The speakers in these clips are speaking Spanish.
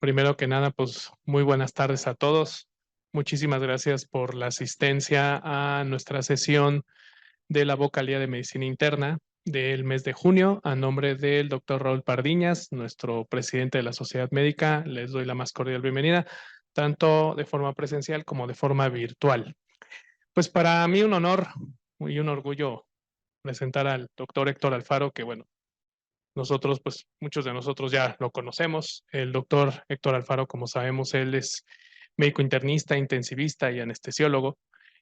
Primero que nada, pues muy buenas tardes a todos. Muchísimas gracias por la asistencia a nuestra sesión de la vocalía de medicina interna del mes de junio. A nombre del doctor Raúl Pardiñas, nuestro presidente de la Sociedad Médica, les doy la más cordial bienvenida, tanto de forma presencial como de forma virtual. Pues para mí un honor y un orgullo presentar al doctor Héctor Alfaro, que bueno, nosotros, pues muchos de nosotros ya lo conocemos. El doctor Héctor Alfaro, como sabemos, él es médico internista, intensivista y anestesiólogo,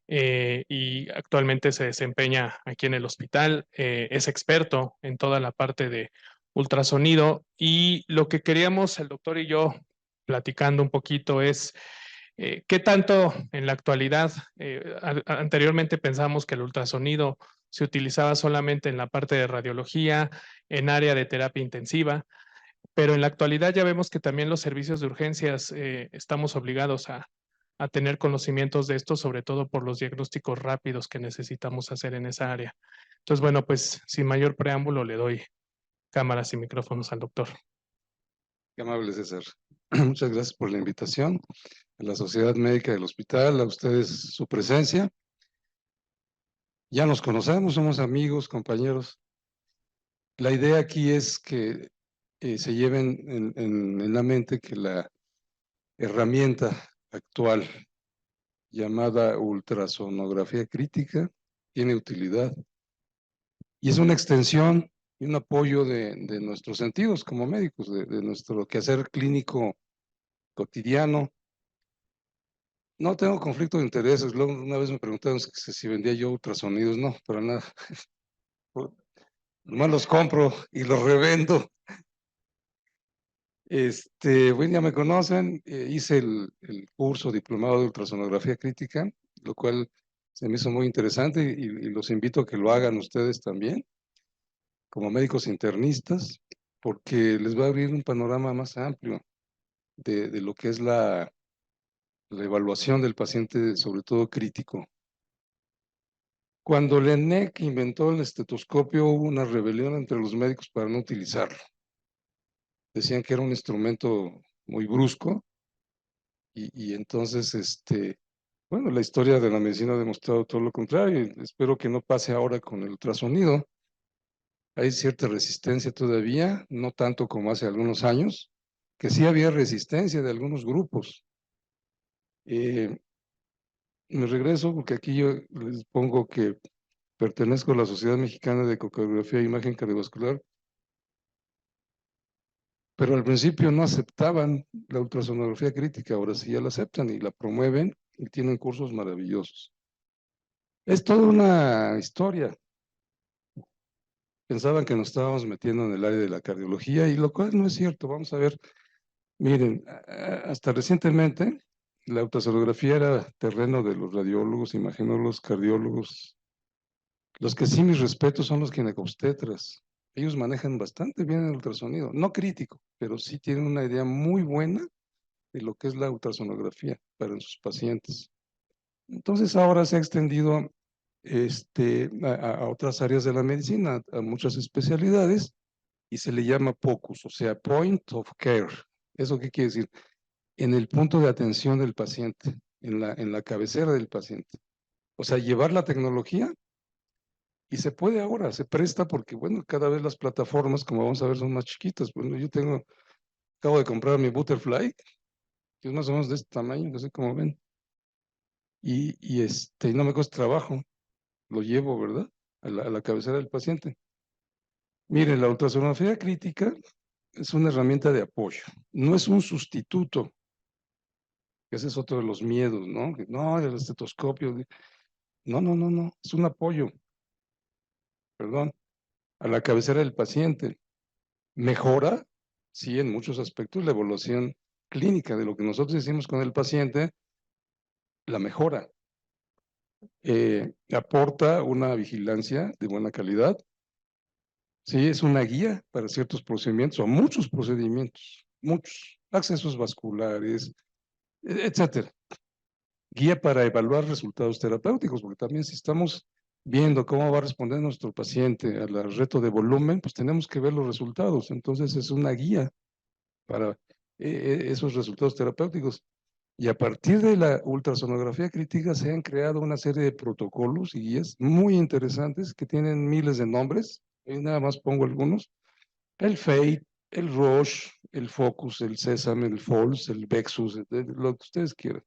y actualmente se desempeña aquí en el hospital. Es experto en toda la parte de ultrasonido y lo que queríamos el doctor y yo platicando un poquito es ¿qué tanto en la actualidad? Anteriormente pensamos que el ultrasonido se utilizaba solamente en la parte de radiología, en área de terapia intensiva, pero en la actualidad ya vemos que también los servicios de urgencias estamos obligados a tener conocimientos de esto, sobre todo por los diagnósticos rápidos que necesitamos hacer en esa área. Entonces, bueno, pues sin mayor preámbulo le doy cámaras y micrófonos al doctor. Qué amable, César. Muchas gracias por la invitación a la Sociedad Médica del Hospital, a ustedes su presencia. Ya nos conocemos, somos amigos, compañeros. La idea aquí es que se lleven en la mente que la herramienta actual llamada ultrasonografía crítica tiene utilidad y es una extensión y un apoyo de nuestros sentidos como médicos, de nuestro quehacer clínico cotidiano. No tengo conflicto de intereses. Luego una vez me preguntaron si vendía yo ultrasonidos. No, para nada. Nomás los compro y los revendo. Bueno, ya me conocen. Hice el curso diplomado de ultrasonografía crítica, lo cual se me hizo muy interesante y los invito a que lo hagan ustedes también, como médicos internistas, porque les va a abrir un panorama más amplio de lo que es la evaluación del paciente, sobre todo crítico. Cuando Laennec inventó el estetoscopio, hubo una rebelión entre los médicos para no utilizarlo. Decían que era un instrumento muy brusco y entonces, bueno, la historia de la medicina ha demostrado todo lo contrario y espero que no pase ahora con el ultrasonido. Hay cierta resistencia todavía, no tanto como hace algunos años, que sí había resistencia de algunos grupos. Me regreso porque aquí yo les pongo que pertenezco a la Sociedad Mexicana de Ecocardiografía e Imagen Cardiovascular, pero al principio no aceptaban la ultrasonografía crítica, ahora sí ya la aceptan y la promueven y tienen cursos maravillosos. Es toda una historia. Pensaban que nos estábamos metiendo en el área de la cardiología y lo cual no es cierto. Vamos a ver, miren, hasta recientemente la ultrasonografía era terreno de los radiólogos, imagenólogos, cardiólogos. Los que sí mis respetos son los ginecobstetras. Ellos manejan bastante bien el ultrasonido, no crítico, pero sí tienen una idea muy buena de lo que es la ultrasonografía para sus pacientes. Entonces ahora se ha extendido a otras áreas de la medicina, a muchas especialidades, y se le llama POCUS, o sea, Point of Care. ¿Eso qué quiere decir? En el punto de atención del paciente, en la cabecera del paciente. O sea, llevar la tecnología. Y se puede ahora, se presta porque, bueno, cada vez las plataformas, como vamos a ver, son más chiquitas. Bueno, acabo de comprar mi Butterfly, que es más o menos de este tamaño, no sé cómo ven. Y no me cuesta trabajo, lo llevo, ¿verdad? A la cabecera del paciente. Miren, la ultrasonografía crítica es una herramienta de apoyo, no es un sustituto. Ese es otro de los miedos, ¿no? No, el estetoscopio. No, no, no, no, es un apoyo, perdón, a la cabecera del paciente. Mejora, sí, en muchos aspectos, la evaluación clínica de lo que nosotros hicimos con el paciente, la mejora. Aporta una vigilancia de buena calidad. Sí, es una guía para ciertos procedimientos o muchos procedimientos, muchos, accesos vasculares, etcétera. Guía para evaluar resultados terapéuticos, porque también si estamos viendo cómo va a responder nuestro paciente al reto de volumen, pues tenemos que ver los resultados. Entonces es una guía para esos resultados terapéuticos. Y a partir de la ultrasonografía crítica se han creado una serie de protocolos y guías muy interesantes que tienen miles de nombres. Y nada más pongo algunos. El FATE, el Roche, el Focus, el Sesame, el FOLS, el Vexus, lo que ustedes quieran.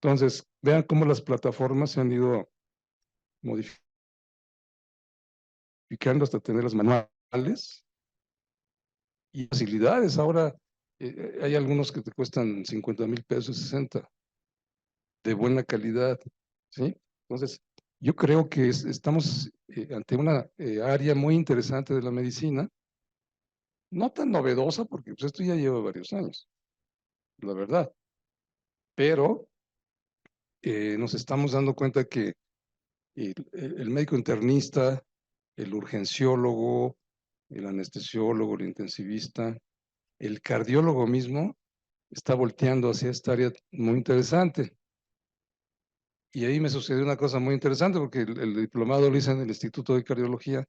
Entonces, vean cómo las plataformas se han ido modificando hasta tener las manuales y facilidades. Ahora hay algunos que te cuestan 50,000 pesos, 60, de buena calidad, ¿sí? Entonces, yo creo que estamos ante una área muy interesante de la medicina, no tan novedosa, porque pues, esto ya lleva varios años, la verdad, pero nos estamos dando cuenta que el médico internista, el urgenciólogo, el anestesiólogo, el intensivista, el cardiólogo mismo, está volteando hacia esta área muy interesante. Y ahí me sucedió una cosa muy interesante, porque el diplomado lo hice en el Instituto de Cardiología,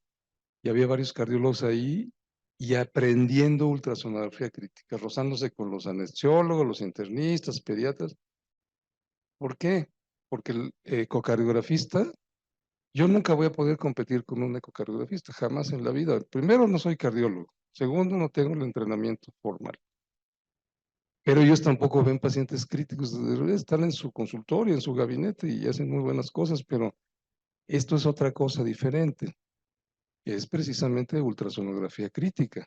y había varios cardiólogos ahí, y aprendiendo ultrasonografía crítica, rozándose con los anestesiólogos, los internistas, pediatras. ¿Por qué? Porque el ecocardiografista, yo nunca voy a poder competir con un ecocardiografista, jamás en la vida. Primero, no soy cardiólogo. Segundo, no tengo el entrenamiento formal. Pero ellos tampoco ven pacientes críticos, están en su consultorio, en su gabinete y hacen muy buenas cosas, pero esto es otra cosa diferente, que es precisamente ultrasonografía crítica.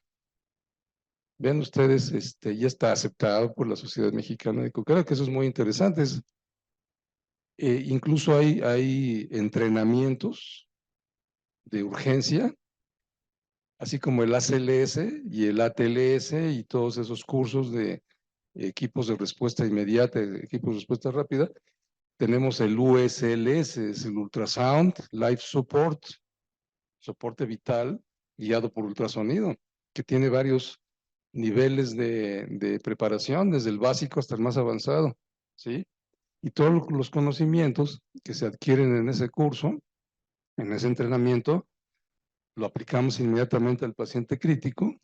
Vean ustedes, ya está aceptado por la Sociedad Mexicana de Cocara, que eso es muy interesante. Incluso hay entrenamientos de urgencia, así como el ACLS y el ATLS y todos esos cursos de equipos de respuesta inmediata, equipos de respuesta rápida. Tenemos el USLS, es el Ultrasound Life Support, soporte vital guiado por ultrasonido, que tiene varios niveles de preparación, desde el básico hasta el más avanzado, ¿sí? Y todos los conocimientos que se adquieren en ese curso, en ese entrenamiento, lo aplicamos inmediatamente al paciente crítico,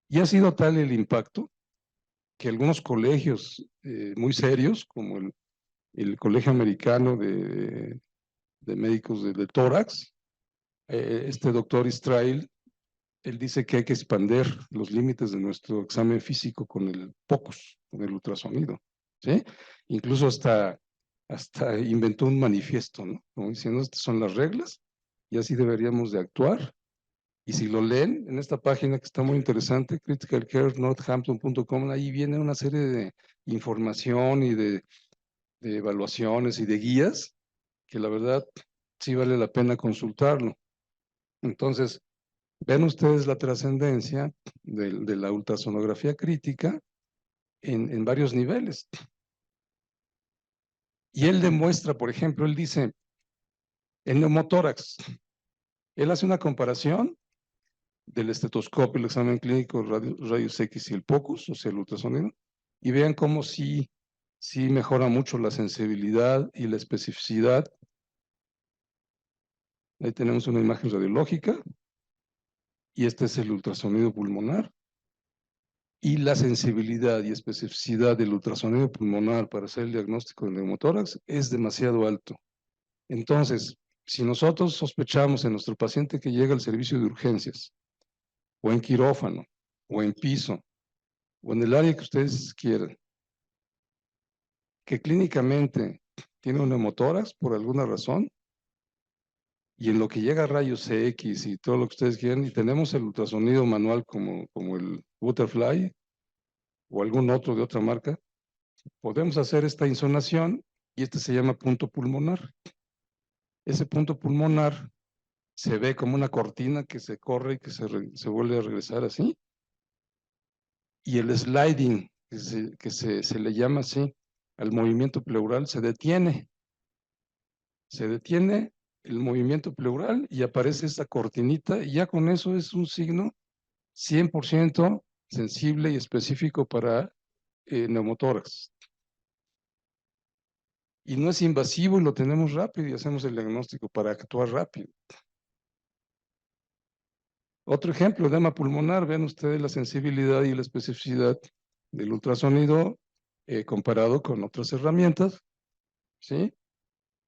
y ha sido tal el impacto que algunos colegios muy serios, como el Colegio Americano de Médicos de Tórax, este doctor Israel, él dice que hay que expander los límites de nuestro examen físico con el POCUS, con el ultrasonido, ¿sí? Incluso hasta inventó un manifiesto, ¿no? Como diciendo, estas son las reglas y así deberíamos de actuar. Y si lo leen en esta página que está muy interesante, criticalcarenorthampton.com, ahí viene una serie de información y de evaluaciones y de guías que la verdad sí vale la pena consultarlo. Entonces, vean ustedes la trascendencia de la ultrasonografía crítica en varios niveles. Y él demuestra, por ejemplo, él dice, el neumotórax, él hace una comparación del estetoscopio, el examen clínico, rayos X y el POCUS, o sea, el ultrasonido, y vean cómo sí mejora mucho la sensibilidad y la especificidad. Ahí tenemos una imagen radiológica, y este es el ultrasonido pulmonar. Y la sensibilidad y especificidad del ultrasonido pulmonar para hacer el diagnóstico de neumotórax es demasiado alto. Entonces, si nosotros sospechamos en nuestro paciente que llega al servicio de urgencias, o en quirófano, o en piso, o en el área que ustedes quieran, que clínicamente tiene un neumotórax por alguna razón, y en lo que llega a rayos X y todo lo que ustedes quieran, y tenemos el ultrasonido manual como el Butterfly, o algún otro de otra marca, podemos hacer esta insonación y este se llama punto pulmonar. Ese punto pulmonar se ve como una cortina que se corre y que se vuelve a regresar así. Y el sliding, se le llama así, al movimiento pleural, se detiene. Se detiene el movimiento pleural y aparece esta cortinita, y ya con eso es un signo 100% sensible y específico para neumotórax. Y no es invasivo y lo tenemos rápido y hacemos el diagnóstico para actuar rápido. Otro ejemplo, edema pulmonar, vean ustedes la sensibilidad y la especificidad del ultrasonido comparado con otras herramientas, ¿sí?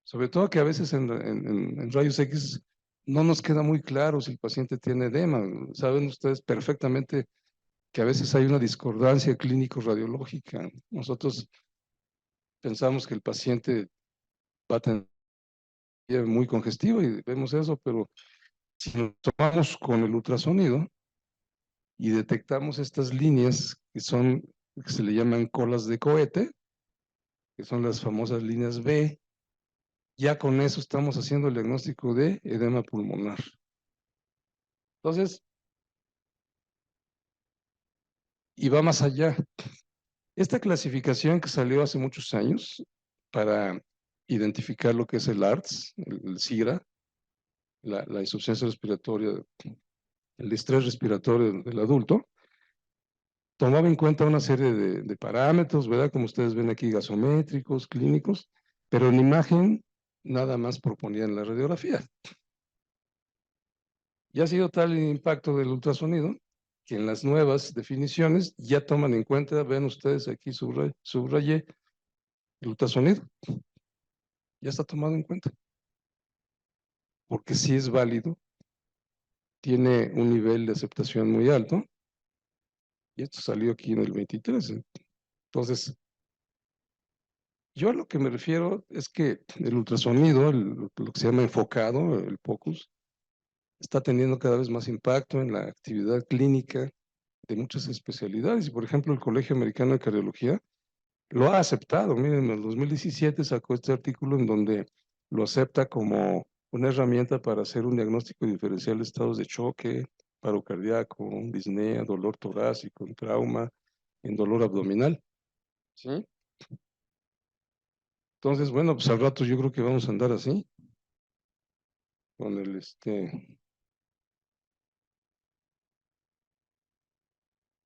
Sobre todo que a veces en rayos X no nos queda muy claro si el paciente tiene edema. Saben ustedes perfectamente que a veces hay una discordancia clínico-radiológica. Nosotros pensamos que el paciente va a tener muy congestivo y vemos eso, pero si nos tomamos con el ultrasonido y detectamos estas líneas que se le llaman colas de cohete, que son las famosas líneas B, ya con eso estamos haciendo el diagnóstico de edema pulmonar. Entonces, y va más allá. Esta clasificación que salió hace muchos años para identificar lo que es el ARTS, el SIRA, la insuficiencia respiratoria, el estrés respiratorio del adulto, tomaba en cuenta una serie de parámetros, ¿verdad? Como ustedes ven aquí, gasométricos, clínicos, pero en imagen nada más proponían la radiografía. Y ha sido tal el impacto del ultrasonido que en las nuevas definiciones ya toman en cuenta, ven ustedes aquí subrayé el ultrasonido, ya está tomado en cuenta, porque sí es válido, tiene un nivel de aceptación muy alto, y esto salió aquí en el 23. Entonces, yo a lo que me refiero es que el ultrasonido, lo que se llama enfocado, el POCUS, está teniendo cada vez más impacto en la actividad clínica de muchas especialidades. Y por ejemplo, el Colegio Americano de Cardiología lo ha aceptado. Miren, en el 2017 sacó este artículo en donde lo acepta como una herramienta para hacer un diagnóstico diferencial de estados de choque, paro cardíaco, disnea, dolor torácico, trauma, en dolor abdominal. ¿Sí? Entonces, bueno, pues al rato yo creo que vamos a andar así, con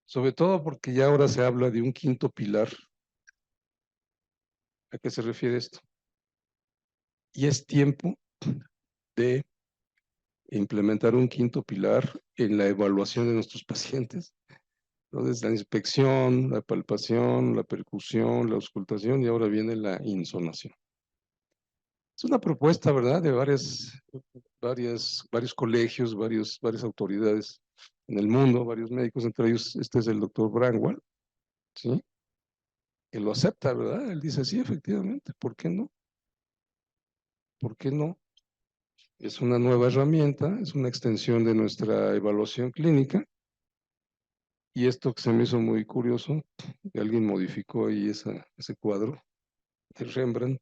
sobre todo porque ya ahora se habla de un quinto pilar. ¿A qué se refiere esto? Y es tiempo de implementar un quinto pilar en la evaluación de nuestros pacientes. Entonces, la inspección, la palpación, la percusión, la auscultación y ahora viene la insonación. Es una propuesta, ¿verdad?, de varios colegios, varias autoridades en el mundo, varios médicos, entre ellos este es el doctor Brangwell, ¿sí? Que lo acepta, ¿verdad? Él dice, sí, efectivamente, ¿por qué no? ¿Por qué no? Es una nueva herramienta, es una extensión de nuestra evaluación clínica. Y esto que se me hizo muy curioso, que alguien modificó ahí ese cuadro de Rembrandt,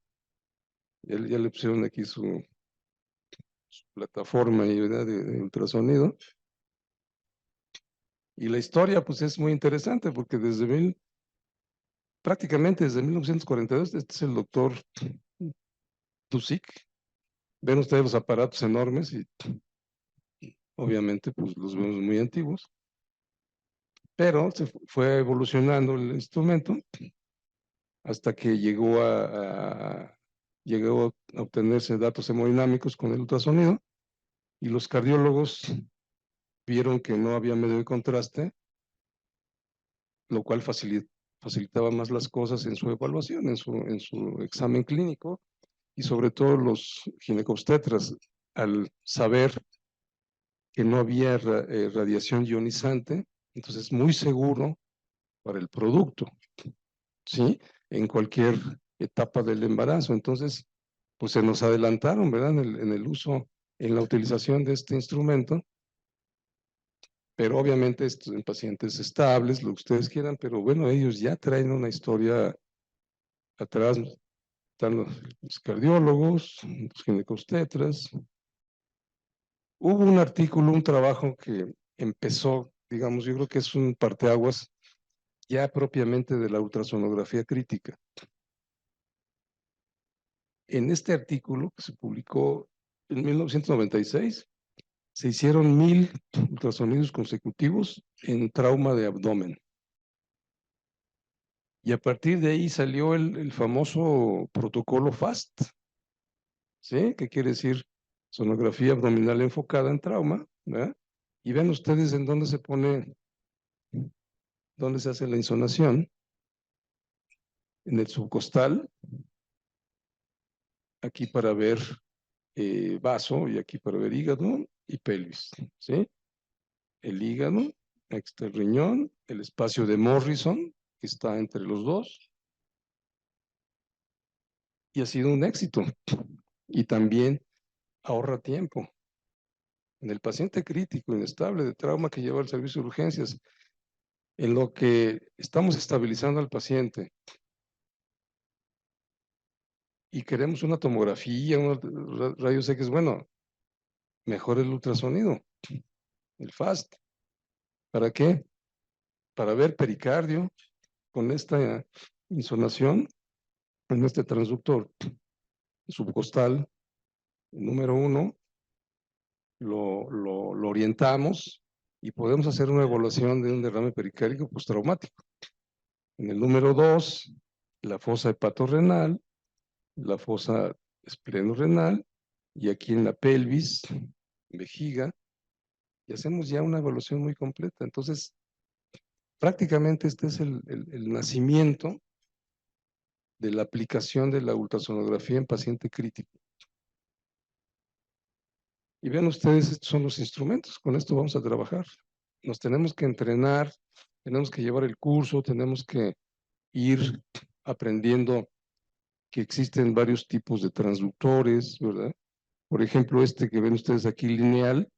ya le pusieron aquí su plataforma y, ¿verdad?, de ultrasonido. Y la historia, pues, es muy interesante porque prácticamente desde 1942, este es el doctor Tuzik. Ven ustedes los aparatos enormes y obviamente, pues, los vemos muy antiguos. Pero se fue evolucionando el instrumento hasta que llegó a obtenerse datos hemodinámicos con el ultrasonido y los cardiólogos vieron que no había medio de contraste, lo cual facilitaba más las cosas en su evaluación, en su examen clínico, y sobre todo los ginecobstetras, al saber que no había radiación ionizante, entonces es muy seguro para el producto, ¿sí? En cualquier etapa del embarazo. Entonces, pues se nos adelantaron, ¿verdad?, en el uso, en la utilización de este instrumento, pero obviamente esto en pacientes estables, lo que ustedes quieran, pero bueno, ellos ya traen una historia atrás, están los cardiólogos, los ginecobstetras. Hubo un artículo, un trabajo que empezó, digamos, yo creo que es un parteaguas ya propiamente de la ultrasonografía crítica. En este artículo que se publicó en 1996, se hicieron 1000 ultrasonidos consecutivos en trauma de abdomen. Y a partir de ahí salió el famoso protocolo FAST, ¿sí? Que quiere decir sonografía abdominal enfocada en trauma, ¿verdad? Y ven ustedes en dónde se pone, dónde se hace la insonación, en el subcostal, aquí para ver vaso y aquí para ver hígado y pelvis, ¿sí? El hígado, aquí está el riñón, el espacio de Morrison, que está entre los dos, y ha sido un éxito. Y también ahorra tiempo. En el paciente crítico, inestable, de trauma que lleva al servicio de urgencias, en lo que estamos estabilizando al paciente y queremos una tomografía, unos rayos X, bueno, mejor el ultrasonido, el FAST. ¿Para qué? Para ver pericardio con esta insonación en este transductor subcostal número 1, lo orientamos y podemos hacer una evaluación de un derrame pericárdico postraumático. En el número 2, la fosa hepatorrenal, la fosa esplenorenal, y aquí en la pelvis, vejiga, y hacemos ya una evaluación muy completa. Entonces, prácticamente este es el nacimiento de la aplicación de la ultrasonografía en paciente crítico. Y vean ustedes, estos son los instrumentos, con esto vamos a trabajar. Nos tenemos que entrenar, tenemos que llevar el curso, tenemos que ir aprendiendo que existen varios tipos de transductores, ¿verdad? Por ejemplo, este que ven ustedes aquí lineal,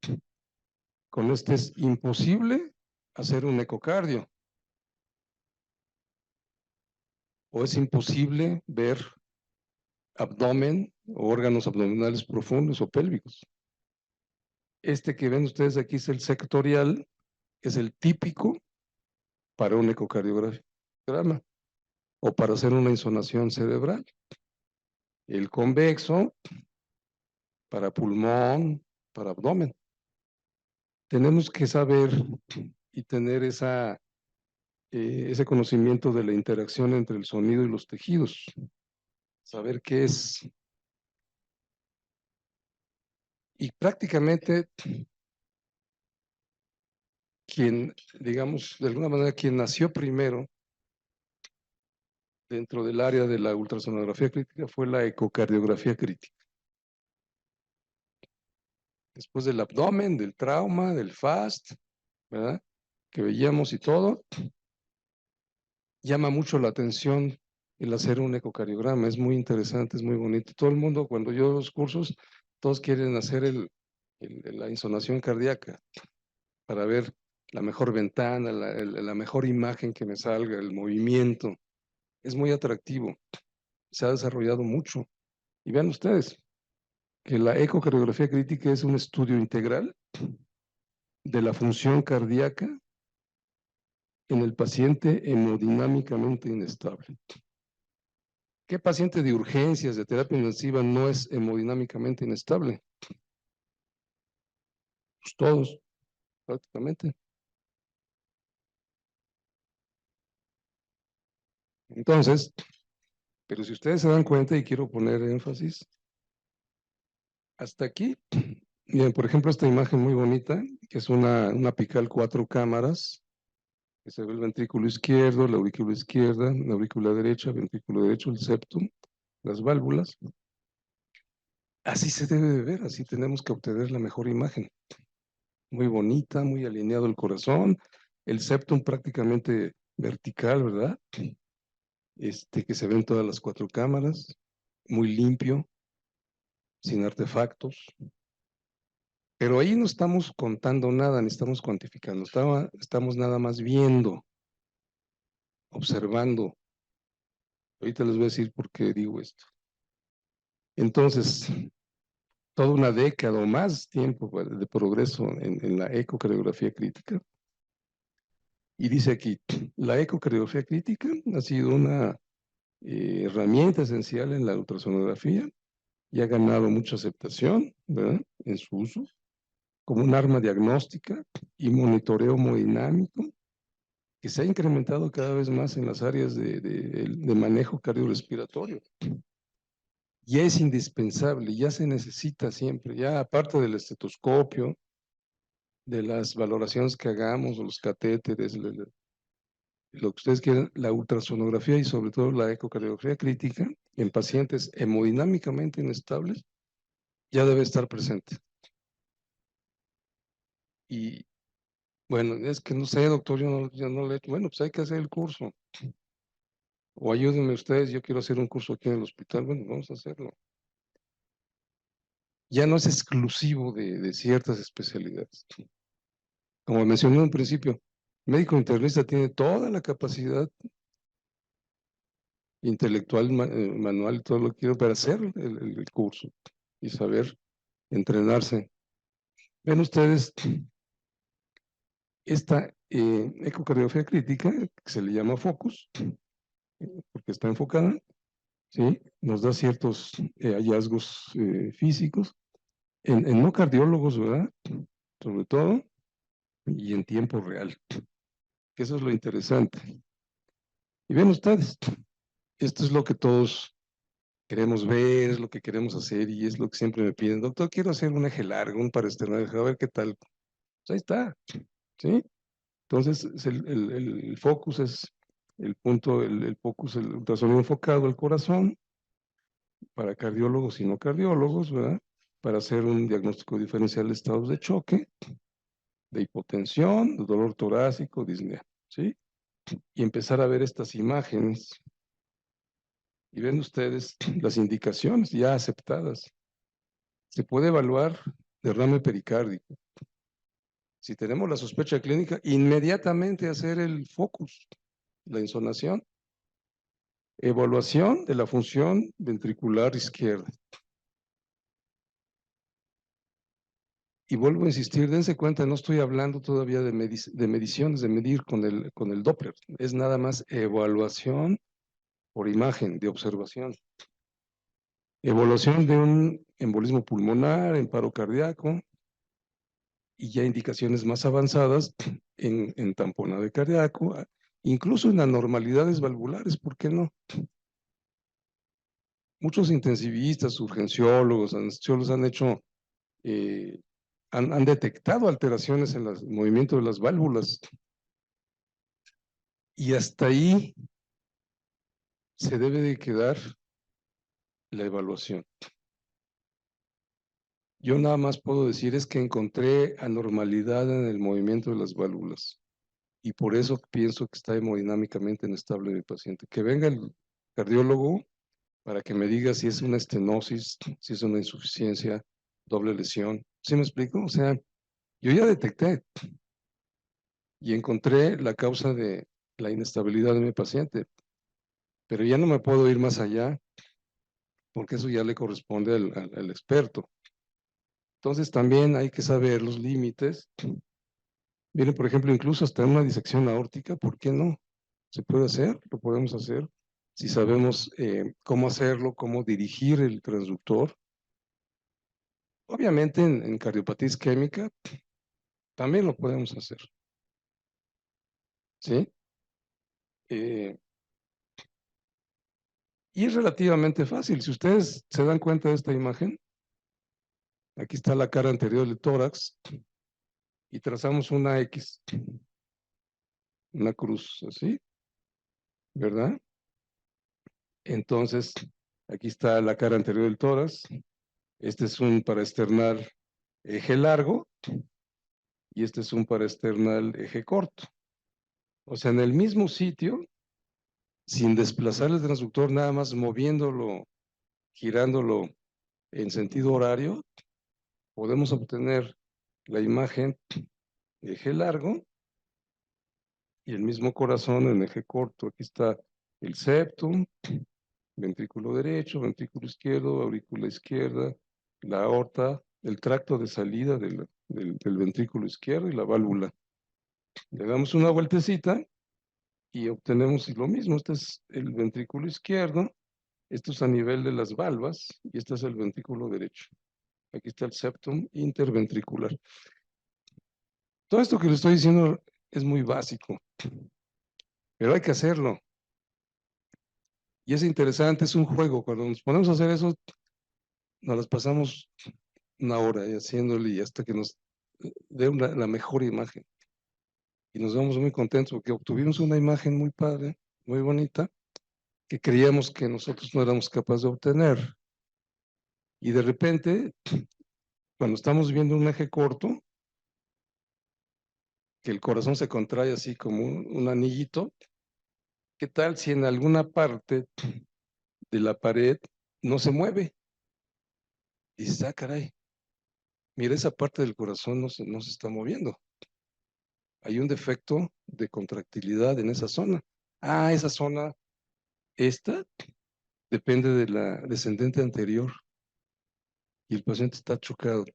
con este es imposible hacer un ecocardio. O es imposible ver abdomen o órganos abdominales profundos o pélvicos. Este que ven ustedes aquí es el sectorial, es el típico para un ecocardiograma o para hacer una insonación cerebral. El convexo para pulmón, para abdomen. Tenemos que saber y tener ese conocimiento de la interacción entre el sonido y los tejidos. Saber qué es. Y prácticamente quien, digamos, de alguna manera, quien nació primero dentro del área de la ultrasonografía crítica fue la ecocardiografía crítica. Después del abdomen, del trauma, del FAST, ¿verdad? Que veíamos y todo, llama mucho la atención el hacer un ecocardiograma. Es muy interesante, es muy bonito. Todo el mundo, cuando yo doy los cursos, todos quieren hacer la insonación cardíaca para ver la mejor ventana, la mejor imagen que me salga, el movimiento. Es muy atractivo. Se ha desarrollado mucho. Y vean ustedes que la ecocardiografía crítica es un estudio integral de la función cardíaca en el paciente hemodinámicamente inestable. ¿Qué paciente de urgencias, de terapia intensiva no es hemodinámicamente inestable? Pues todos, prácticamente. Entonces, pero si ustedes se dan cuenta, y quiero poner énfasis, hasta aquí, miren, por ejemplo, esta imagen muy bonita, que es una apical 4 cámaras, que se ve el ventrículo izquierdo, la aurícula izquierda, la aurícula derecha, ventrículo derecho, el septum, las válvulas. Así se debe de ver, así tenemos que obtener la mejor imagen. Muy bonita, muy alineado el corazón, el septum prácticamente vertical, ¿verdad? Que se ven todas las 4 cámaras, muy limpio, sin artefactos. Pero ahí no estamos contando nada, ni estamos cuantificando, estamos nada más viendo, observando. Ahorita les voy a decir por qué digo esto. Entonces, toda una década o más tiempo de progreso en la ecocardiografía crítica. Y dice aquí, la ecocardiografía crítica ha sido una herramienta esencial en la ultrasonografía y ha ganado mucha aceptación, ¿verdad?, en su uso como un arma diagnóstica y monitoreo hemodinámico que se ha incrementado cada vez más en las áreas de manejo cardiorrespiratorio. Ya es indispensable, ya se necesita siempre, ya aparte del estetoscopio, de las valoraciones que hagamos, o los catéteres, lo que ustedes quieran, la ultrasonografía y sobre todo la ecocardiografía crítica en pacientes hemodinámicamente inestables ya debe estar presente. Y bueno, es que no sé, doctor, yo no le, bueno, pues hay que hacer el curso. O ayúdenme ustedes, yo quiero hacer un curso aquí en el hospital, bueno, vamos a hacerlo. Ya no es exclusivo de ciertas especialidades. Como mencioné en un principio, el médico internista tiene toda la capacidad intelectual, manual, todo lo que quiero para hacer el curso y saber entrenarse. Ven ustedes, esta ecocardiografía crítica, que se le llama Focus, porque está enfocada, ¿sí? Nos da ciertos hallazgos físicos, en no cardiólogos, ¿verdad? Sobre todo, y en tiempo real, que eso es lo interesante. Y ven ustedes, esto es lo que todos queremos ver, es lo que queremos hacer y es lo que siempre me piden. Doctor, quiero hacer un eje largo, un paresternal, a ver qué tal. Pues ahí está, ¿sí? Entonces, el focus es el punto, el focus, el ultrasonido enfocado al corazón, para cardiólogos y no cardiólogos, ¿verdad? Para hacer un diagnóstico diferencial de estados de choque, de hipotensión, de dolor torácico, disnea, ¿sí? Y empezar a ver estas imágenes. Y ven ustedes las indicaciones ya aceptadas. Se puede evaluar derrame pericárdico. Si tenemos la sospecha clínica, inmediatamente hacer el focus, la insonación. Evaluación de la función ventricular izquierda. Y vuelvo a insistir, dense cuenta, no estoy hablando todavía de mediciones, de medir con el Doppler. Es nada más evaluación por imagen, de observación. Evaluación de un embolismo pulmonar, en paro cardíaco, y ya indicaciones más avanzadas en tamponado de cardíaco, incluso en anormalidades valvulares, ¿por qué no? Muchos intensivistas, urgenciólogos, anestesiólogos han hecho, han detectado alteraciones en el movimiento de las válvulas, y hasta ahí se debe de quedar la evaluación. Yo nada más puedo decir es que encontré anormalidad en el movimiento de las válvulas y por eso pienso que está hemodinámicamente inestable mi paciente. Que venga el cardiólogo para que me diga si es una estenosis, si es una insuficiencia, doble lesión. ¿Sí me explico? O sea, yo ya detecté y encontré la causa de la inestabilidad de mi paciente, pero ya no me puedo ir más allá porque eso ya le corresponde al experto. Entonces también hay que saber los límites. Miren, por ejemplo, incluso hasta una disección aórtica, ¿por qué no? Se puede hacer, lo podemos hacer, si sabemos cómo hacerlo, cómo dirigir el transductor. Obviamente en cardiopatía isquémica también lo podemos hacer, ¿sí? Eh, y es relativamente fácil. Si ustedes se dan cuenta de esta imagen, aquí está la cara anterior del tórax y trazamos una X, una cruz así, ¿verdad? Entonces, aquí está la cara anterior del tórax. Este es un paraesternal eje largo y este es un paraesternal eje corto. O sea, en el mismo sitio, sin desplazar el transductor, nada más moviéndolo, girándolo en sentido horario, podemos obtener la imagen eje largo y el mismo corazón en eje corto. Aquí está el septum, ventrículo derecho, ventrículo izquierdo, aurícula izquierda, la aorta, el tracto de salida del ventrículo izquierdo y la válvula. Le damos una vueltecita y obtenemos lo mismo. Este es el ventrículo izquierdo, esto es a nivel de las valvas y este es el ventrículo derecho. Aquí está el septum interventricular. Todo esto que le estoy diciendo es muy básico, pero hay que hacerlo. Y es interesante, es un juego. Cuando nos ponemos a hacer eso, nos las pasamos una hora haciéndole y hasta que nos dé la mejor imagen. Y nos vamos muy contentos porque obtuvimos una imagen muy padre, muy bonita, que creíamos que nosotros no éramos capaces de obtener. Y de repente, cuando estamos viendo un eje corto, que el corazón se contrae así como un anillito, ¿qué tal si en alguna parte de la pared no se mueve? Y dices, ah, caray, mira, esa parte del corazón no se está moviendo. Hay un defecto de contractilidad en esa zona. Ah, esa zona, esta, depende de la descendente anterior y el paciente está chocado.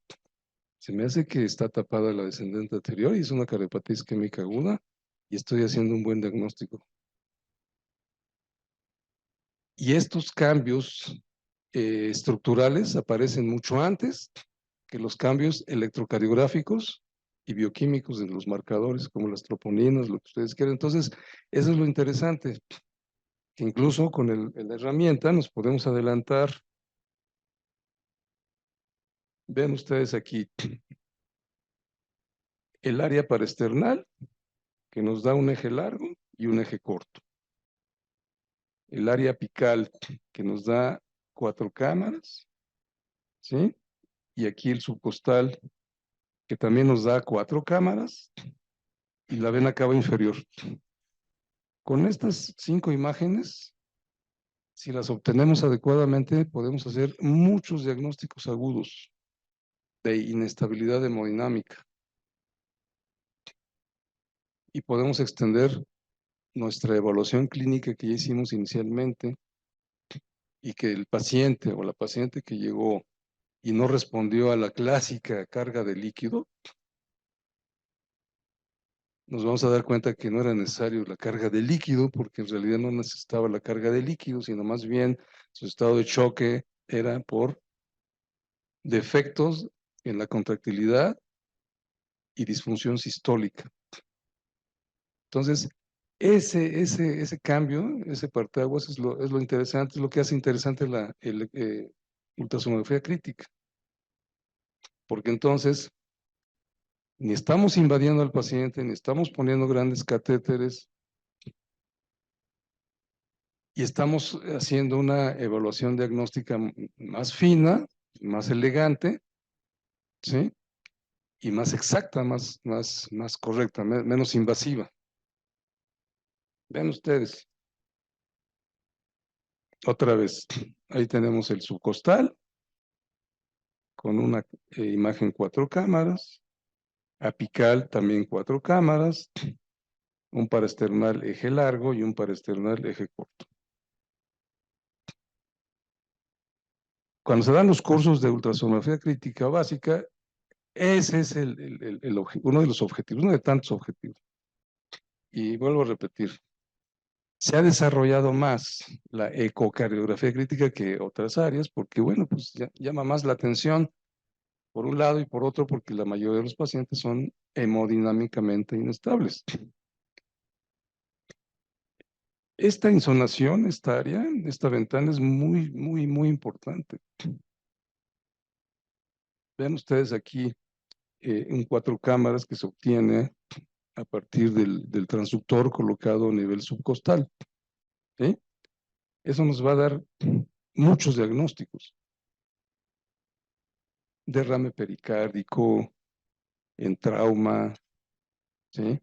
Se me hace que está tapada la descendente anterior y es una cardiopatía isquémica aguda y estoy haciendo un buen diagnóstico. Y estos cambios estructurales aparecen mucho antes que los cambios electrocardiográficos y bioquímicos de los marcadores, como las troponinas, lo que ustedes quieran. Entonces, eso es lo interesante, que incluso con la herramienta nos podemos adelantar. Ven ustedes aquí el área paraesternal, que nos da un eje largo y un eje corto. El área apical, que nos da 4 cámaras, ¿sí? Y aquí el subcostal, que también nos da 4 cámaras, y la vena cava inferior. Con estas 5 imágenes, si las obtenemos adecuadamente, podemos hacer muchos diagnósticos agudos de inestabilidad hemodinámica y podemos extender nuestra evaluación clínica que ya hicimos inicialmente y que el paciente o la paciente que llegó y no respondió a la clásica carga de líquido, nos vamos a dar cuenta que no era necesario la carga de líquido porque en realidad no necesitaba la carga de líquido, sino más bien su estado de choque era por defectos en la contractilidad y disfunción sistólica. Entonces, ese cambio, ese parteaguas es lo interesante, es lo que hace interesante la ultrasonografía crítica. Porque entonces, ni estamos invadiendo al paciente, ni estamos poniendo grandes catéteres, y estamos haciendo una evaluación diagnóstica más fina, más elegante, ¿sí? Y más exacta, más correcta, menos invasiva. Vean ustedes, otra vez, ahí tenemos el subcostal con una imagen 4 cámaras, apical también 4 cámaras, un paraesternal eje largo y un paraesternal eje corto. Cuando se dan los cursos de ultrasonografía crítica básica, ese es uno de los objetivos, uno de tantos objetivos. Y vuelvo a repetir, se ha desarrollado más la ecocardiografía crítica que otras áreas, porque bueno, pues llama más la atención por un lado y por otro, porque la mayoría de los pacientes son hemodinámicamente inestables. Esta insonación, esta área, esta ventana es muy, muy, muy importante. Vean ustedes aquí en 4 cámaras que se obtiene a partir del transductor colocado a nivel subcostal. ¿Sí? Eso nos va a dar muchos diagnósticos. Derrame pericárdico, en trauma, ¿sí?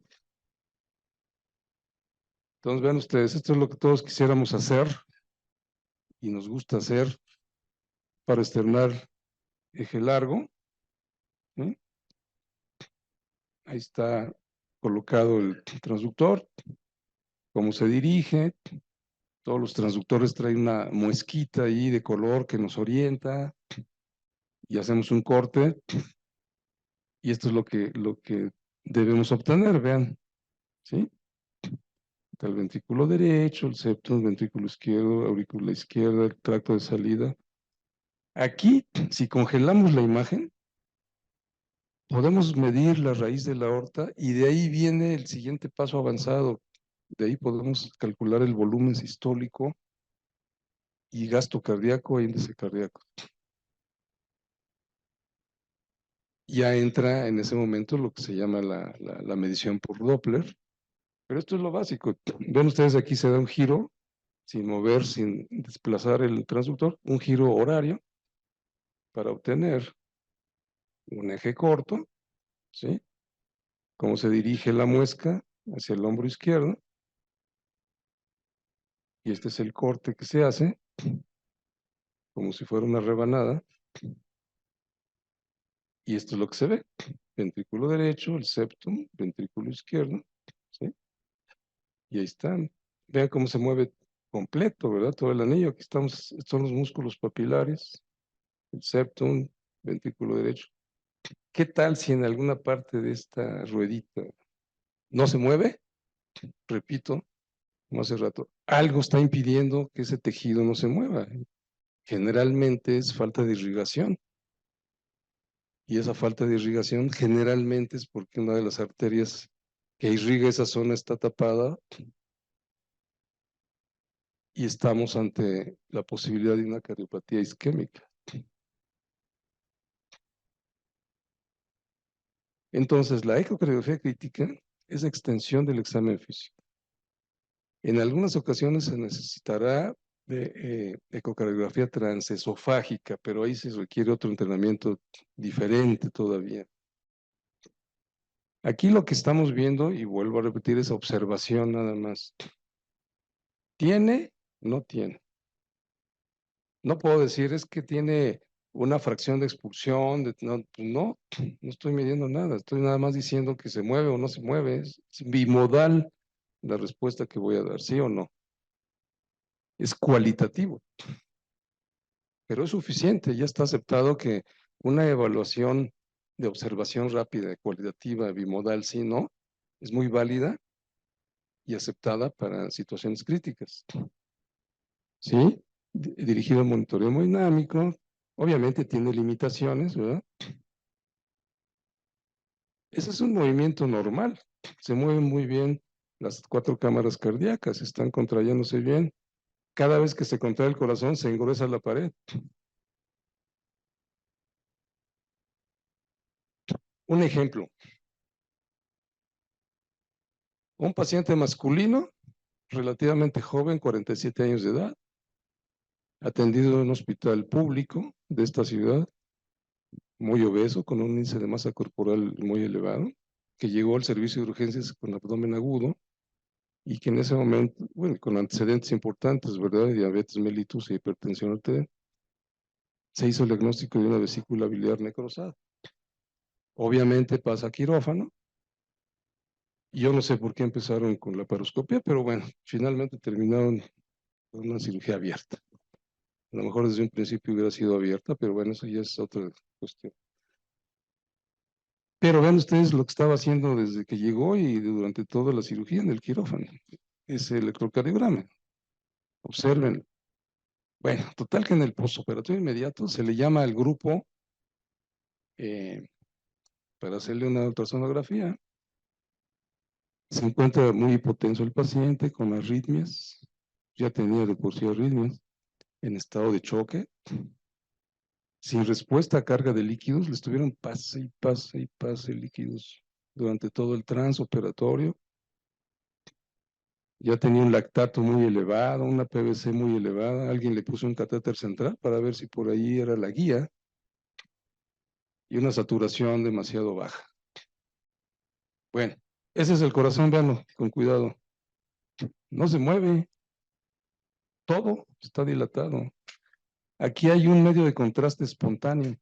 Entonces, vean ustedes, esto es lo que todos quisiéramos hacer y nos gusta hacer para externar eje largo, ¿sí? Ahí está colocado el transductor, cómo se dirige. Todos los transductores traen una muesquita ahí de color que nos orienta y hacemos un corte y esto es lo que debemos obtener, vean, ¿sí? Está el ventrículo derecho, el septum, el ventrículo izquierdo, aurícula izquierda, el tracto de salida. Aquí, si congelamos la imagen, podemos medir la raíz de la aorta y de ahí viene el siguiente paso avanzado. De ahí podemos calcular el volumen sistólico y gasto cardíaco e índice cardíaco. ya entra en ese momento lo que se llama la medición por Doppler. Pero esto es lo básico. Ven ustedes, aquí se da un giro sin mover, sin desplazar el transductor, un giro horario para obtener un eje corto, ¿sí? Cómo se dirige la muesca hacia el hombro izquierdo. Y este es el corte que se hace, como si fuera una rebanada. Y esto es lo que se ve. Ventrículo derecho, el septum, ventrículo izquierdo, ¿sí? Y ahí están. Vean cómo se mueve completo, ¿verdad? Todo el anillo. Aquí estamos, son los músculos papilares, el septum, ventrículo derecho. ¿Qué tal si en alguna parte de esta ruedita no se mueve? Repito, como hace rato, algo está impidiendo que ese tejido no se mueva. Generalmente es falta de irrigación. Y esa falta de irrigación generalmente es porque una de las arterias que irriga esa zona está tapada y estamos ante la posibilidad de una cardiopatía isquémica. Entonces, la ecocardiografía crítica es extensión del examen físico. En algunas ocasiones se necesitará de ecocardiografía transesofágica, pero ahí se requiere otro entrenamiento diferente todavía. Aquí lo que estamos viendo, y vuelvo a repetir, es observación nada más. ¿Tiene? No tiene. No puedo decir, es que tiene una fracción de expulsión, no, pues no estoy midiendo nada, estoy nada más diciendo que se mueve o no se mueve, es bimodal la respuesta que voy a dar, sí o no. Es cualitativo, pero es suficiente, ya está aceptado que una evaluación de observación rápida, cualitativa, bimodal, sí, no, es muy válida y aceptada para situaciones críticas. ¿Sí? Dirigido al monitoreo hemodinámico, obviamente tiene limitaciones, ¿verdad? Ese es un movimiento normal, se mueven muy bien las 4 cámaras cardíacas, están contrayéndose bien. Cada vez que se contrae el corazón se engruesa la pared. Un ejemplo, un paciente masculino, relativamente joven, 47 años de edad, atendido en un hospital público de esta ciudad, muy obeso, con un índice de masa corporal muy elevado, que llegó al servicio de urgencias con abdomen agudo y que en ese momento, bueno, con antecedentes importantes, ¿verdad? Diabetes mellitus e hipertensión arterial, se hizo el diagnóstico de una vesícula biliar necrosada. Obviamente pasa a quirófano. Y yo no sé por qué empezaron con la paroscopia, pero bueno, finalmente terminaron con una cirugía abierta. A lo mejor desde un principio hubiera sido abierta, pero bueno, eso ya es otra cuestión. Pero vean ustedes lo que estaba haciendo desde que llegó y durante toda la cirugía en el quirófano. Ese electrocardiograma. Observen. Bueno, total que en el postoperatorio inmediato se le llama al grupo para hacerle una ultrasonografía. Se encuentra muy hipotenso el paciente con arritmias. Ya tenía de por sí arritmias. En estado de choque. Sin respuesta a carga de líquidos, le estuvieron pase y pase y pase líquidos durante todo el transoperatorio. Ya tenía un lactato muy elevado, una PVC muy elevada. Alguien le puso un catéter central para ver si por ahí era la guía y una saturación demasiado baja. Bueno, ese es el corazón, véanlo, con cuidado. No se mueve, todo está dilatado. Aquí hay un medio de contraste espontáneo.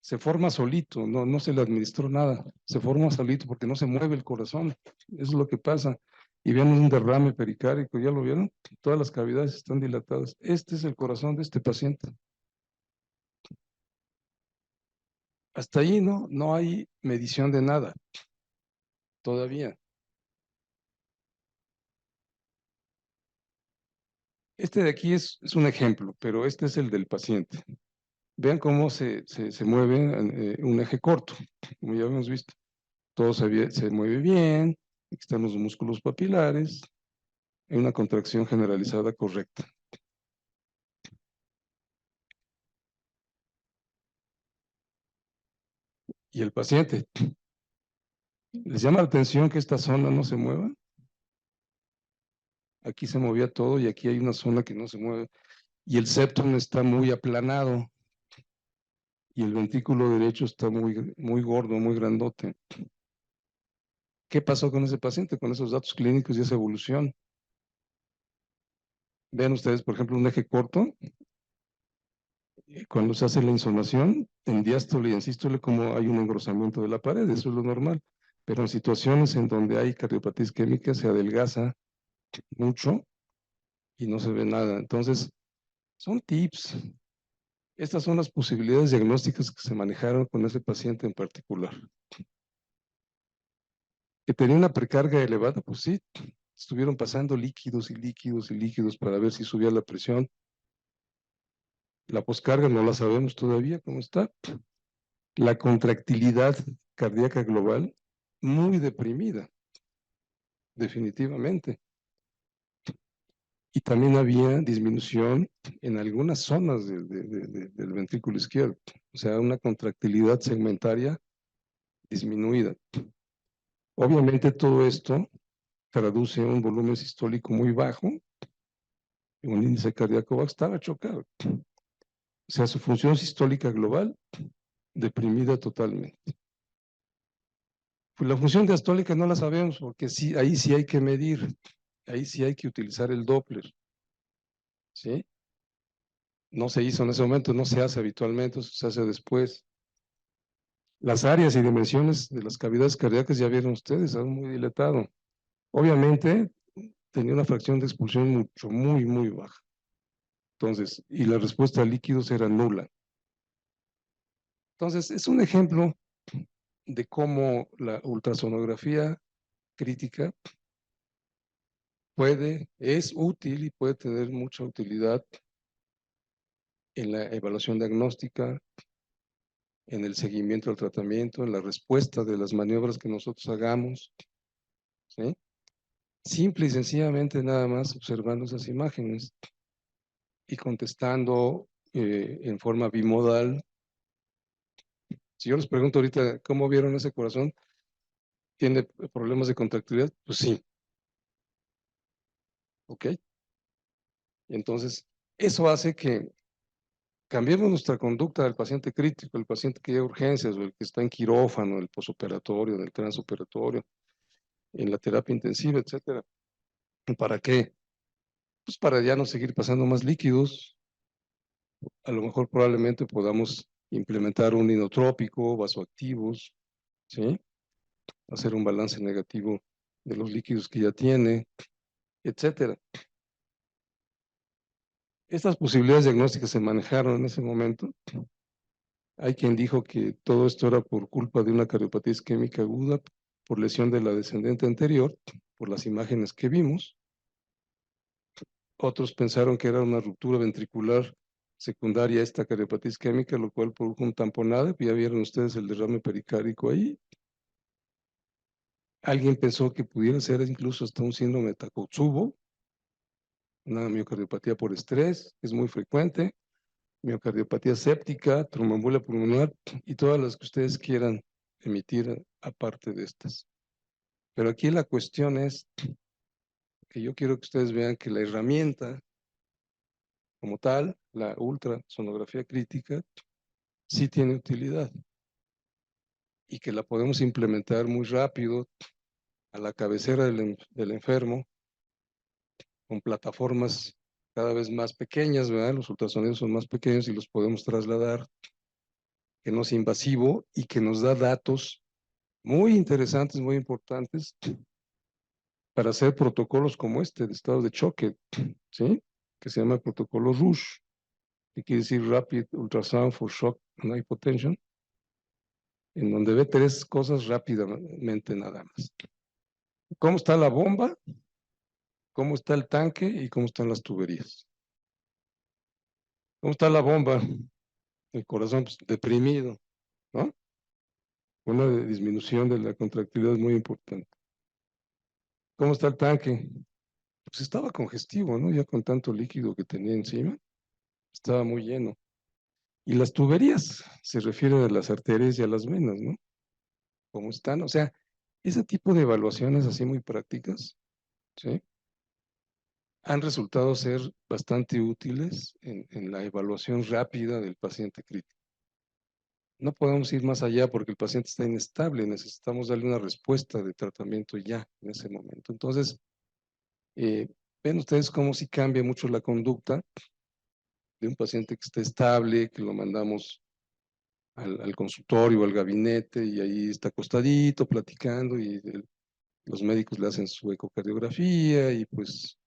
Se forma solito, no se le administró nada. Se forma solito porque no se mueve el corazón. Eso es lo que pasa. Y ven un derrame pericárdico, ¿ya lo vieron? Todas las cavidades están dilatadas. Este es el corazón de este paciente. Hasta ahí no hay medición de nada, todavía. Este de aquí es un ejemplo, pero este es el del paciente. Vean cómo se mueve un eje corto, como ya hemos visto. Todo se mueve bien, aquí están los músculos papilares, hay una contracción generalizada correcta. y el paciente. ¿Les llama la atención que esta zona no se mueva? Aquí se movía todo y aquí hay una zona que no se mueve. Y el septum está muy aplanado y el ventrículo derecho está muy, muy gordo, muy grandote. ¿Qué pasó con ese paciente, con esos datos clínicos y esa evolución? Vean ustedes, por ejemplo, un eje corto. Cuando se hace la insonación, en diástole y en sístole, como hay un engrosamiento de la pared, eso es lo normal. Pero en situaciones en donde hay cardiopatía isquémica, se adelgaza mucho y no se ve nada. Entonces, son tips. Estas son las posibilidades diagnósticas que se manejaron con ese paciente en particular. Que tenía una precarga elevada, pues sí, estuvieron pasando líquidos y líquidos y líquidos para ver si subía la presión. La poscarga no la sabemos todavía cómo está. La contractilidad cardíaca global, muy deprimida, definitivamente. Y también había disminución en algunas zonas del ventrículo izquierdo, o sea, una contractilidad segmentaria disminuida. Obviamente todo esto traduce un volumen sistólico muy bajo, un índice cardíaco bajo, estaba chocado. O sea, su función sistólica global deprimida totalmente. Pues la función diastólica no la sabemos porque sí, ahí sí hay que medir, ahí sí hay que utilizar el Doppler, ¿sí? No se hizo en ese momento, no se hace habitualmente, eso se hace después. Las áreas y dimensiones de las cavidades cardíacas ya vieron ustedes, algo muy dilatado. Obviamente tenía una fracción de expulsión mucho, muy, muy baja. Entonces, y la respuesta a líquidos era nula. Entonces, es un ejemplo de cómo la ultrasonografía crítica es útil y puede tener mucha utilidad en la evaluación diagnóstica, en el seguimiento del tratamiento, en la respuesta de las maniobras que nosotros hagamos, ¿sí? Simple y sencillamente nada más observando esas imágenes y contestando en forma bimodal. Si yo les pregunto ahorita, ¿cómo vieron ese corazón? ¿Tiene problemas de contractilidad? Pues sí, ¿ok? Entonces, eso hace que cambiemos nuestra conducta del paciente crítico, el paciente que llega a urgencias, o el que está en quirófano, el posoperatorio, en el transoperatorio, en la terapia intensiva, etcétera. ¿Para qué? Pues para ya no seguir pasando más líquidos. A lo mejor probablemente podamos implementar un inotrópico, vasoactivos, ¿sí? Hacer un balance negativo de los líquidos que ya tiene, etcétera. Estas posibilidades diagnósticas se manejaron en ese momento. Hay quien dijo que todo esto era por culpa de una cardiopatía isquémica aguda por lesión de la descendente anterior, por las imágenes que vimos. Otros pensaron que era una ruptura ventricular secundaria a esta cardiopatía isquémica, lo cual produjo un tamponado. Ya vieron ustedes el derrame pericárdico ahí. Alguien pensó que pudiera ser incluso hasta un síndrome de Takotsubo, una miocardiopatía por estrés, es muy frecuente, miocardiopatía séptica, tromboembolia pulmonar y todas las que ustedes quieran emitir aparte de estas. Pero aquí la cuestión es que yo quiero que ustedes vean que la herramienta como tal, la ultrasonografía crítica, sí tiene utilidad y que la podemos implementar muy rápido a la cabecera del enfermo con plataformas cada vez más pequeñas, ¿verdad? Los ultrasonidos son más pequeños y los podemos trasladar, que no es invasivo y que nos da datos muy interesantes, muy importantes para hacer protocolos como este de estado de choque, ¿sí? Que se llama protocolo RUSH, que quiere decir Rapid Ultrasound for Shock and Hypotension, en donde ve tres cosas rápidamente nada más. ¿Cómo está la bomba? ¿Cómo está el tanque? ¿Y cómo están las tuberías? ¿Cómo está la bomba? El corazón pues, deprimido, ¿no? Una disminución de la contractilidad es muy importante. ¿Cómo está el tanque? Pues estaba congestivo, ¿no? Ya con tanto líquido que tenía encima, estaba muy lleno. Y las tuberías, se refieren a las arterias y a las venas, ¿no? ¿Cómo están? O sea, ese tipo de evaluaciones así muy prácticas, ¿sí? Han resultado ser bastante útiles en la evaluación rápida del paciente crítico. No podemos ir más allá porque el paciente está inestable, necesitamos darle una respuesta de tratamiento ya en ese momento. Entonces, ven ustedes cómo sí cambia mucho la conducta de un paciente que esté estable, que lo mandamos al consultorio o al gabinete y ahí está acostadito platicando y los médicos le hacen su ecocardiografía y pues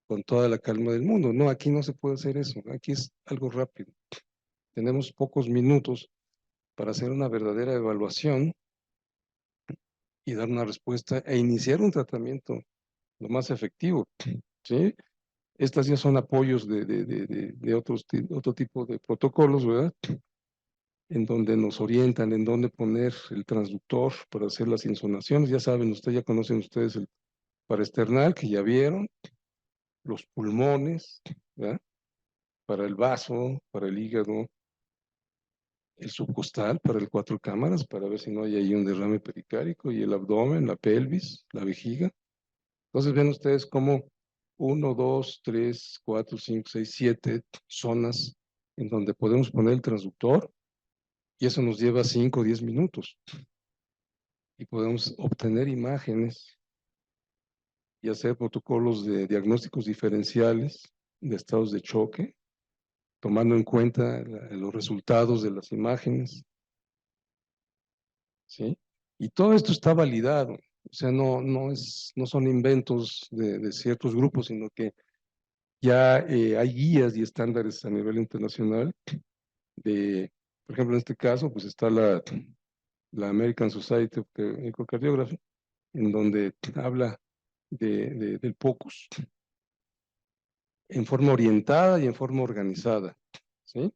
con toda la calma del mundo. No, aquí no se puede hacer eso, aquí es algo rápido. Tenemos pocos minutos para hacer una verdadera evaluación y dar una respuesta e iniciar un tratamiento lo más efectivo, ¿sí? Estas ya son apoyos de otro tipo de protocolos, ¿verdad? En donde nos orientan en dónde poner el transductor para hacer las insonaciones. Ya saben, ya conocen ustedes el paraesternal, que ya vieron, los pulmones, ¿verdad? Para el vaso, para el hígado, el subcostal para el 4 cámaras, para ver si no hay ahí un derrame pericárdico, y el abdomen, la pelvis, la vejiga. Entonces ven ustedes cómo 1, 2, 3, 4, 5, 6, 7 zonas en donde podemos poner el transductor y eso nos lleva 5 o 10 minutos y podemos obtener imágenes y hacer protocolos de diagnósticos diferenciales de estados de choque, tomando en cuenta los resultados de las imágenes, ¿sí? Y todo esto está validado, o sea, no son inventos de ciertos grupos, sino que ya hay guías y estándares a nivel internacional por ejemplo, en este caso, pues está la American Society of Echocardiography, en donde habla del POCUS en forma orientada y en forma organizada, ¿sí?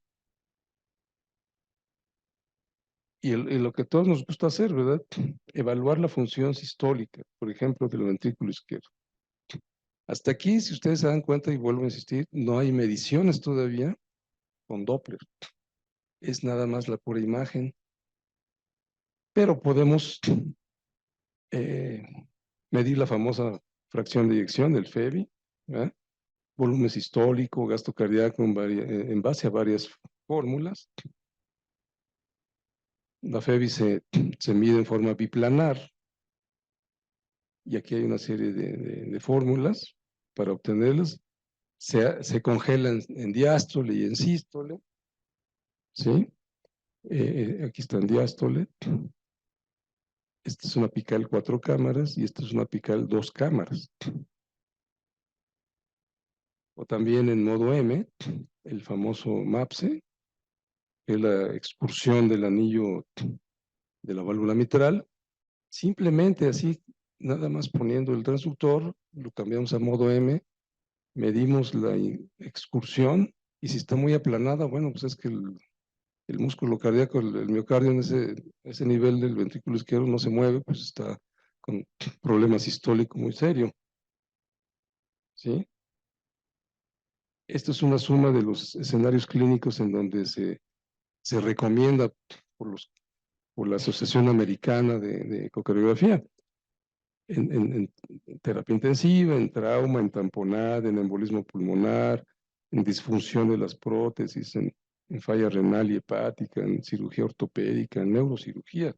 Y lo que a todos nos gusta hacer, ¿verdad? Evaluar la función sistólica, por ejemplo, del ventrículo izquierdo. Hasta aquí, si ustedes se dan cuenta, y vuelvo a insistir, no hay mediciones todavía con Doppler. Es nada más la pura imagen. Pero podemos medir la famosa fracción de eyección del FEBI, ¿verdad? Volumen sistólico, gasto cardíaco en base a varias fórmulas. La FEBI se mide en forma biplanar y aquí hay una serie de fórmulas para obtenerlas. Se congelan en diástole y en sístole, ¿sí? Aquí está en diástole. Esta es una apical 4 cámaras y esta es una apical 2 cámaras. O también en modo M, el famoso MAPSE, que es la expulsión del anillo de la válvula mitral. Simplemente así, nada más poniendo el transductor, lo cambiamos a modo M, medimos la excursión y si está muy aplanada, bueno, pues es que el músculo cardíaco, el miocardio en ese nivel del ventrículo izquierdo no se mueve, pues está con problema sistólico muy serio, ¿sí? Esto es una suma de los escenarios clínicos en donde se recomienda por, por la Asociación Americana de Ecocardiografía, en terapia intensiva, en trauma, en tamponada, en embolismo pulmonar, en disfunción de las prótesis, en falla renal y hepática, en cirugía ortopédica, en neurocirugía.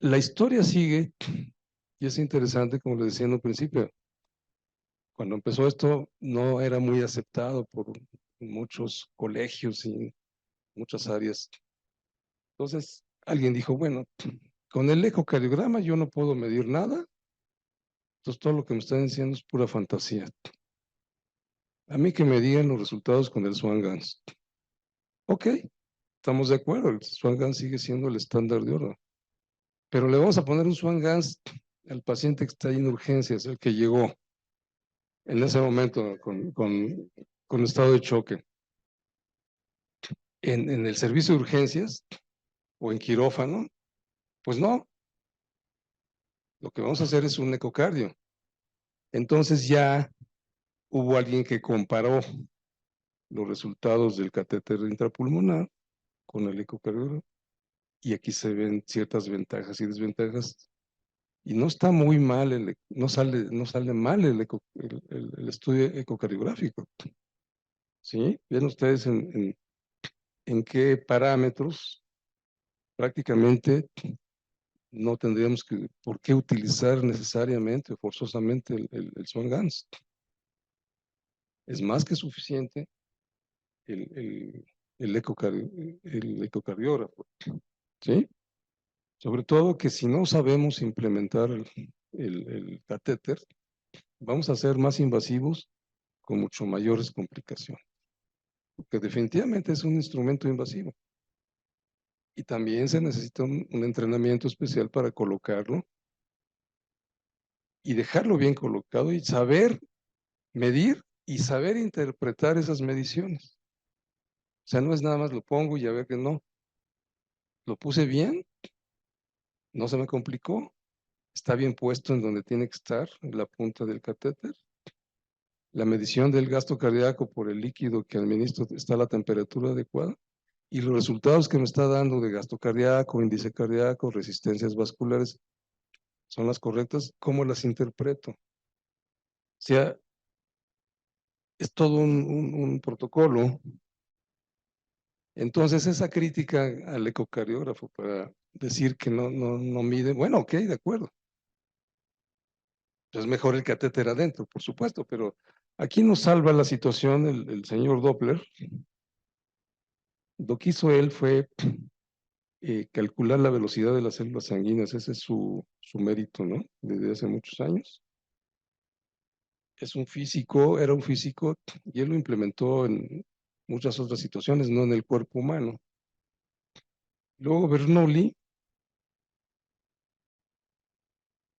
La historia sigue y es interesante, como les decía en un principio. Cuando empezó esto no era muy aceptado por muchos colegios y muchas áreas. Entonces alguien dijo, bueno, con el ecocardiograma yo no puedo medir nada, entonces todo lo que me están diciendo es pura fantasía. A mí que me digan los resultados con el Swan-Ganz. Ok, estamos de acuerdo, el Swan-Ganz sigue siendo el estándar de oro. Pero le vamos a poner un Swan-Ganz al paciente que está ahí en urgencias, el que llegó en ese momento con estado de choque. En el servicio de urgencias o en quirófano, pues no, lo que vamos a hacer es un ecocardio. Entonces ya hubo alguien que comparó los resultados del catéter intrapulmonar con el ecocardiograma, y aquí se ven ciertas ventajas y desventajas, y no está muy mal, no sale mal el estudio ecocardiográfico, ¿sí? Ven ustedes en qué parámetros prácticamente no tendríamos por qué utilizar necesariamente o forzosamente el Swan-Ganz. Es más que suficiente el, el, el ecocardiógrafo, ¿sí? Sobre todo que si no sabemos implementar el catéter, vamos a ser más invasivos con mucho mayores complicaciones, porque definitivamente es un instrumento invasivo. Y también se necesita un entrenamiento especial para colocarlo y dejarlo bien colocado y saber medir y saber interpretar esas mediciones. O sea, no es nada más lo pongo y a ver que no. Lo puse bien, no se me complicó, está bien puesto en donde tiene que estar, en la punta del catéter. La medición del gasto cardíaco por el líquido que administro está a la temperatura adecuada. Y los resultados que me está dando de gasto cardíaco, índice cardíaco, resistencias vasculares, son las correctas. ¿Cómo las interpreto? O sea, es todo un protocolo. Entonces, esa crítica al ecocardiógrafo para decir que no mide, bueno, ok, de acuerdo. Es mejor el catéter adentro, por supuesto, pero aquí nos salva la situación el señor Doppler. Lo que hizo él fue calcular la velocidad de las células sanguíneas. Ese es su mérito, ¿no? Desde hace muchos años. Es un físico, era un físico, y él lo implementó en muchas otras situaciones, no en el cuerpo humano. Luego Bernoulli,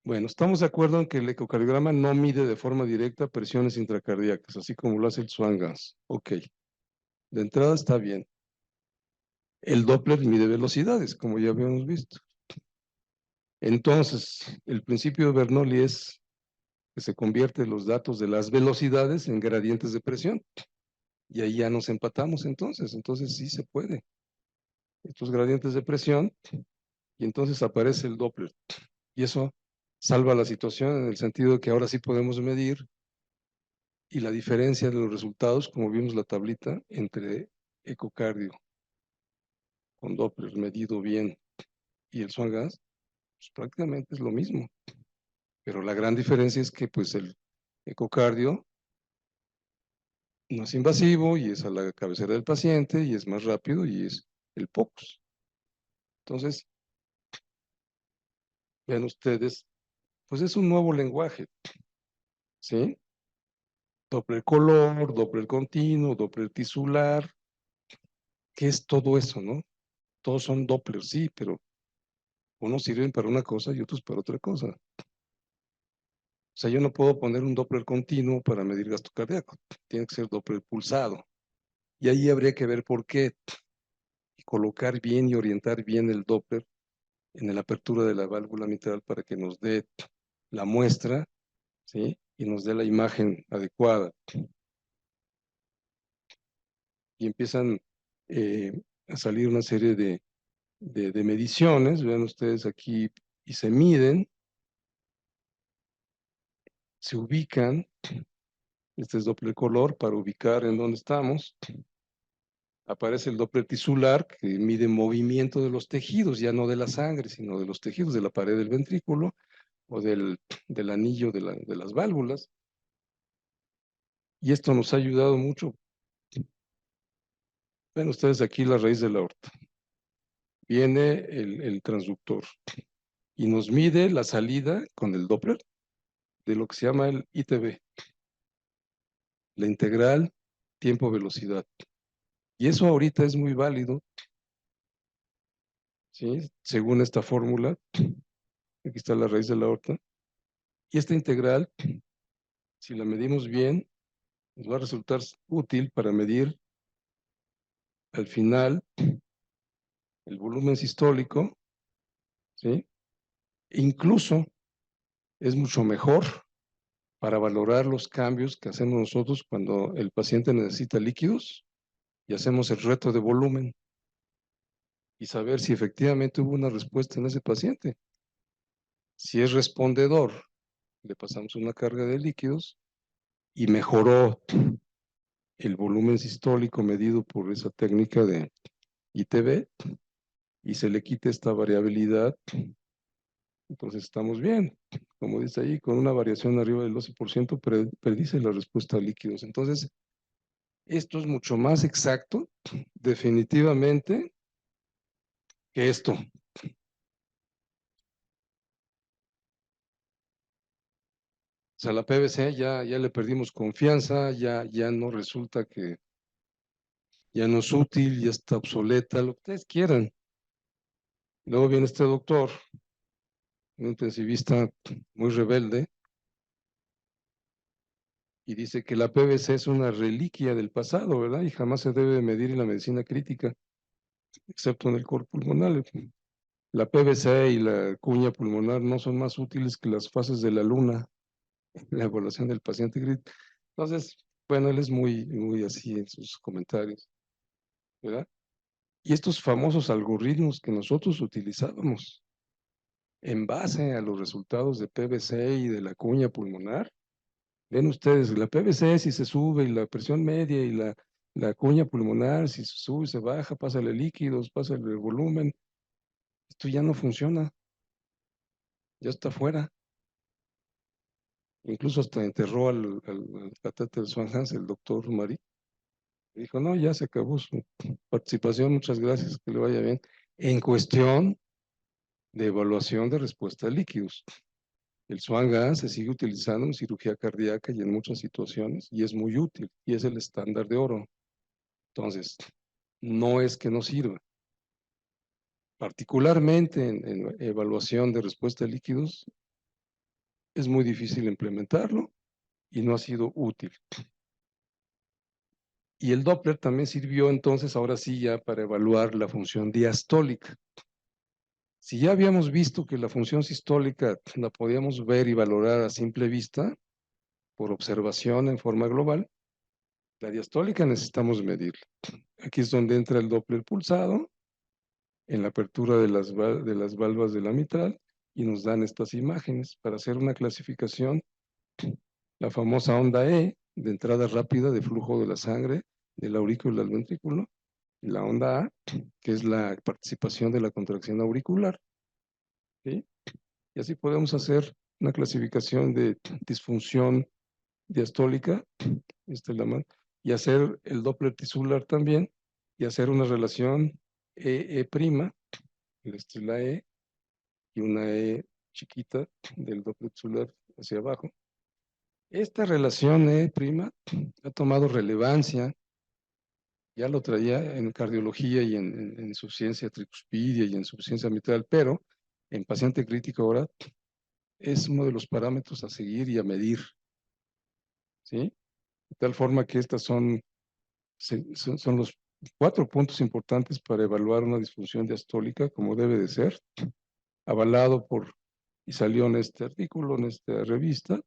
bueno, estamos de acuerdo en que el ecocardiograma no mide de forma directa presiones intracardíacas, así como lo hace el Swan-Ganz. Ok, de entrada está bien. El Doppler mide velocidades, como ya habíamos visto. Entonces, el principio de Bernoulli es que se convierte los datos de las velocidades en gradientes de presión. Y ahí ya nos empatamos entonces sí se puede. Estos gradientes de presión, y entonces aparece el Doppler. Y eso salva la situación en el sentido de que ahora sí podemos medir, y la diferencia de los resultados, como vimos la tablita, entre ecocardio con Doppler medido bien y el Swan-Ganz, pues prácticamente es lo mismo. Pero la gran diferencia es que pues el ecocardio no es invasivo y es a la cabecera del paciente y es más rápido y es el POCUS. Entonces, vean ustedes, pues es un nuevo lenguaje, ¿sí? Doppler color, Doppler continuo, Doppler tisular. ¿Qué es todo eso, no? Todos son Doppler, sí, pero unos sirven para una cosa y otros para otra cosa. O sea, yo no puedo poner un Doppler continuo para medir gasto cardíaco. Tiene que ser Doppler pulsado. Y ahí habría que ver por qué, y colocar bien y orientar bien el Doppler en la apertura de la válvula mitral para que nos dé la muestra, ¿sí? Y nos dé la imagen adecuada. Y empiezan a salir una serie de mediciones, vean ustedes aquí, y se miden, se ubican. Este es Doppler color para ubicar en dónde estamos. Aparece el Doppler tisular, que mide movimiento de los tejidos, ya no de la sangre, sino de los tejidos de la pared del ventrículo o del anillo de las válvulas. Y esto nos ha ayudado mucho. Ven ustedes aquí la raíz de la aorta. Viene el transductor y nos mide la salida con el Doppler de lo que se llama el ITB, la integral tiempo-velocidad. Y eso ahorita es muy válido, ¿sí? Según esta fórmula, aquí está la raíz de la aorta. Y esta integral, si la medimos bien, nos va a resultar útil para medir al final el volumen sistólico, ¿sí? E incluso es mucho mejor para valorar los cambios que hacemos nosotros cuando el paciente necesita líquidos y hacemos el reto de volumen y saber si efectivamente hubo una respuesta en ese paciente. Si es respondedor, le pasamos una carga de líquidos y mejoró el volumen sistólico medido por esa técnica de ITB y se le quita esta variabilidad, entonces estamos bien. Como dice ahí, con una variación arriba del 12% predice la respuesta a líquidos. Entonces, esto es mucho más exacto, definitivamente, que esto. O sea, la PVC ya le perdimos confianza, ya no resulta que ya no es útil, ya está obsoleta, lo que ustedes quieran. Luego viene este doctor, un intensivista muy rebelde, y dice que la PVC es una reliquia del pasado, ¿verdad? Y jamás se debe medir en la medicina crítica, excepto en el core pulmonar. La PVC y la cuña pulmonar no son más útiles que las fases de la luna en la evaluación del paciente crítico. Entonces, bueno, él es muy así en sus comentarios, ¿verdad? Y estos famosos algoritmos que nosotros utilizábamos en base a los resultados de PVC y de la cuña pulmonar, ven ustedes, la PVC si se sube y la presión media y la cuña pulmonar si se sube, se baja, pásale líquidos, pásale volumen, esto ya no funciona, ya está fuera. Incluso hasta enterró al catéter Swan-Hans, el doctor Marí. Dijo, no, ya se acabó su participación, muchas gracias, que le vaya bien. En cuestión de evaluación de respuesta a líquidos. El Swan-Ganz se sigue utilizando en cirugía cardíaca y en muchas situaciones y es muy útil y es el estándar de oro. Entonces, no es que no sirva. Particularmente en evaluación de respuesta a líquidos, es muy difícil implementarlo y no ha sido útil. Y el Doppler también sirvió entonces, ahora sí, ya para evaluar la función diastólica. Si ya habíamos visto que la función sistólica la podíamos ver y valorar a simple vista, por observación en forma global, la diastólica necesitamos medirla. Aquí es donde entra el Doppler pulsado, en la apertura de las valvas de la mitral, y nos dan estas imágenes para hacer una clasificación, la famosa onda E, de entrada rápida de flujo de la sangre, del aurículo al ventrículo, y la onda A, que es la participación de la contracción auricular, ¿sí? Y así podemos hacer una clasificación de disfunción diastólica, y hacer el Doppler tisular también, y hacer una relación E', la E, y una E chiquita del Doppler tisular hacia abajo. Esta relación E' ha tomado relevancia, ya lo traía en cardiología y en insuficiencia tricuspidia y en insuficiencia mitral, pero en paciente crítico ahora es uno de los parámetros a seguir y a medir, ¿sí? De tal forma que estas son los 4 puntos importantes para evaluar una disfunción diastólica como debe de ser, avalado por, y salió en este artículo, en esta revista,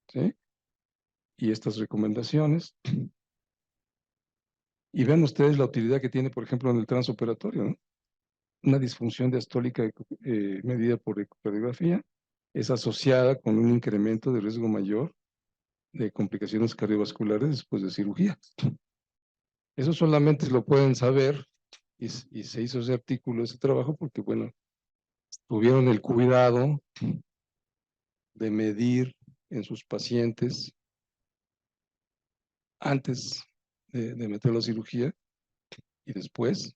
¿sí? Y estas recomendaciones. Y ven ustedes la utilidad que tiene, por ejemplo, en el transoperatorio, ¿no? Una disfunción diastólica medida por ecocardiografía es asociada con un incremento de riesgo mayor de complicaciones cardiovasculares después de cirugía. Eso solamente lo pueden saber y se hizo ese artículo, ese trabajo, porque, bueno, tuvieron el cuidado de medir en sus pacientes antes de meter la cirugía y después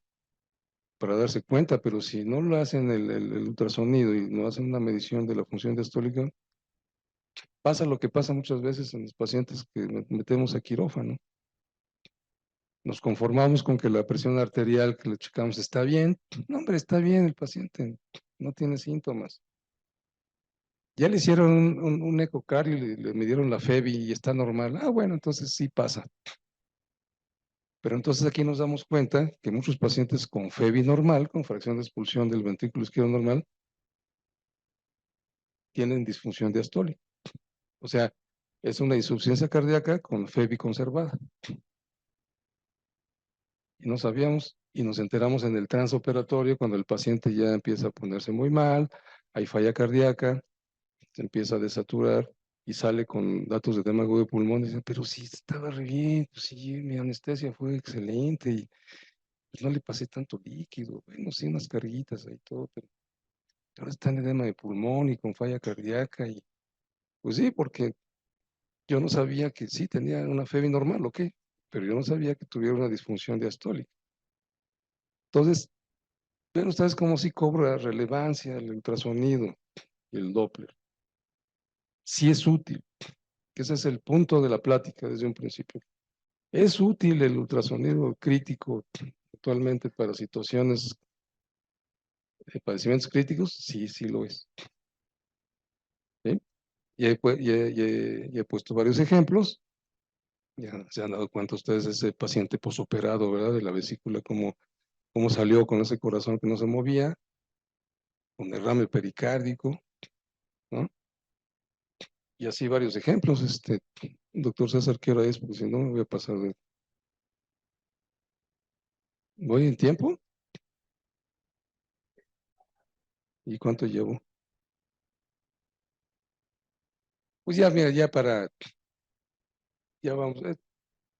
para darse cuenta, pero si no lo hacen el ultrasonido y no hacen una medición de la función diastólica, pasa lo que pasa muchas veces en los pacientes que metemos a quirófano. Nos conformamos con que la presión arterial que le checamos está bien. No, hombre, está bien el paciente, no tiene síntomas. Ya le hicieron un ecocardio y le midieron la FEBI y está normal. Ah, bueno, entonces sí pasa. Pero entonces aquí nos damos cuenta que muchos pacientes con FEBI normal, con fracción de expulsión del ventrículo izquierdo normal, tienen disfunción diastólica. O sea, es una insuficiencia cardíaca con FEBI conservada. Y no sabíamos y nos enteramos en el transoperatorio cuando el paciente ya empieza a ponerse muy mal, hay falla cardíaca, se empieza a desaturar y sale con datos de edema agudo de pulmón y dice, pero sí, estaba re bien, pues sí, mi anestesia fue excelente y pues, no le pasé tanto líquido, bueno, sí, unas carguitas ahí todo, pero ahora está en edema de pulmón y con falla cardíaca y pues sí, porque yo no sabía que sí tenía una FEBI normal, ok, pero yo no sabía que tuviera una disfunción diastólica. Entonces, ven ustedes cómo sí cobra relevancia el ultrasonido y el Doppler. Sí es útil, que ese es el punto de la plática desde un principio. ¿Es útil el ultrasonido crítico actualmente para situaciones de padecimientos críticos? Sí, sí lo es. ¿Sí? Y he puesto varios ejemplos. Ya se han dado cuenta ustedes de ese paciente posoperado, ¿verdad? De la vesícula, cómo salió con ese corazón que no se movía, con derrame pericárdico, ¿no? Y así varios ejemplos. Doctor César, ¿qué hora es? Porque si no me voy a pasar de... ¿Voy en tiempo? ¿Y cuánto llevo? Pues ya, mira, ya vamos.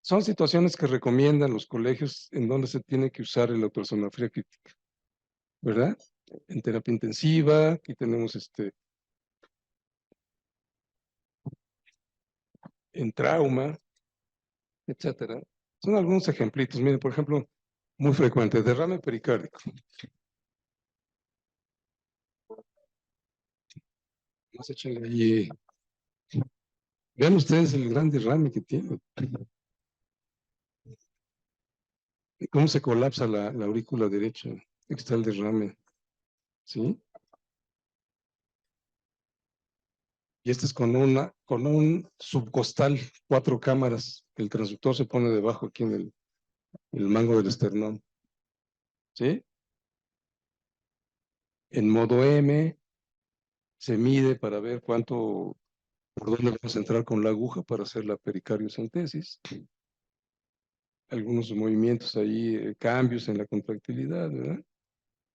Son situaciones que recomiendan los colegios en donde se tiene que usar el ultrasonografía crítica, ¿verdad? En terapia intensiva, aquí tenemos en trauma, etcétera. Son algunos ejemplitos. Miren, por ejemplo, muy frecuente, derrame pericárdico. Vamos a echarle ahí. Vean ustedes el gran derrame que tiene. Cómo se colapsa la aurícula derecha. Aquí está el derrame, ¿sí? Y este es con un subcostal, 4 cámaras. El transductor se pone debajo aquí en el mango del esternón, ¿sí? En modo M se mide para ver por dónde vamos a entrar con la aguja para hacer la pericardiocentesis. Algunos movimientos ahí, cambios en la contractilidad, ¿verdad?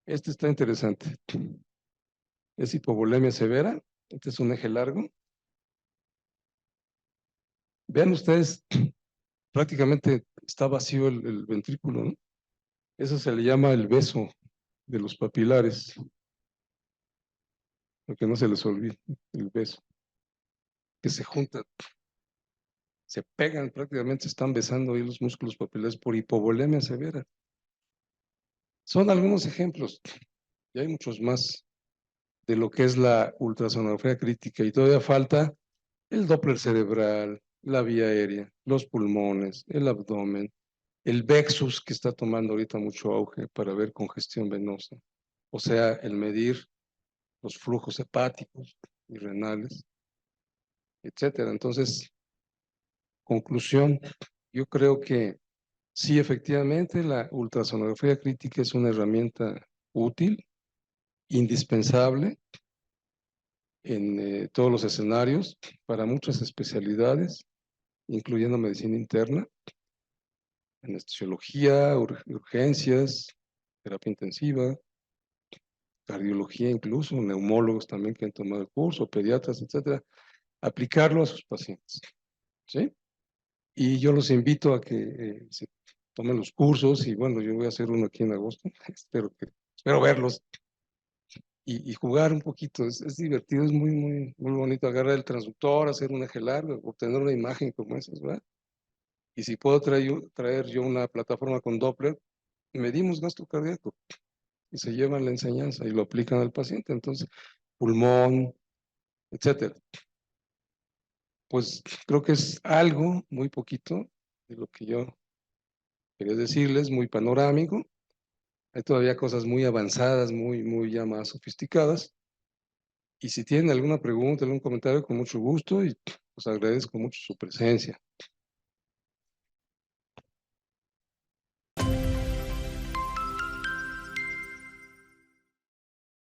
Este está interesante. Es hipovolemia severa. Este es un eje largo. Vean ustedes, prácticamente está vacío el ventrículo, ¿no? Eso se le llama el beso de los papilares, para que no se les olvide el beso, que se juntan, se pegan, prácticamente están besando ahí los músculos papilares por hipovolemia severa. Son algunos ejemplos, y hay muchos más de lo que es la ultrasonografía crítica, y todavía falta el Doppler cerebral, la vía aérea, los pulmones, el abdomen, el Vexus, que está tomando ahorita mucho auge para ver congestión venosa, o sea, el medir los flujos hepáticos y renales, etcétera. Entonces, conclusión, yo creo que sí, efectivamente, la ultrasonografía crítica es una herramienta útil, indispensable en todos los escenarios, para muchas especialidades, incluyendo medicina interna, anestesiología, urgencias, terapia intensiva, cardiología incluso, neumólogos también que han tomado el curso, pediatras, etcétera, aplicarlo a sus pacientes, ¿sí? Y yo los invito a que se tomen los cursos y bueno, yo voy a hacer uno aquí en agosto, espero verlos y jugar un poquito, es divertido, es muy, muy, muy bonito agarrar el transductor, hacer un eje largo, obtener una imagen como esas, ¿verdad? Y si puedo traer yo una plataforma con Doppler, medimos gasto cardíaco y se llevan la enseñanza y lo aplican al paciente, entonces, pulmón, etcétera. Pues creo que es algo muy poquito de lo que yo quería decirles, muy panorámico. Hay todavía cosas muy avanzadas, muy, muy ya más sofisticadas. Y si tienen alguna pregunta, algún comentario, con mucho gusto y pues agradezco mucho su presencia.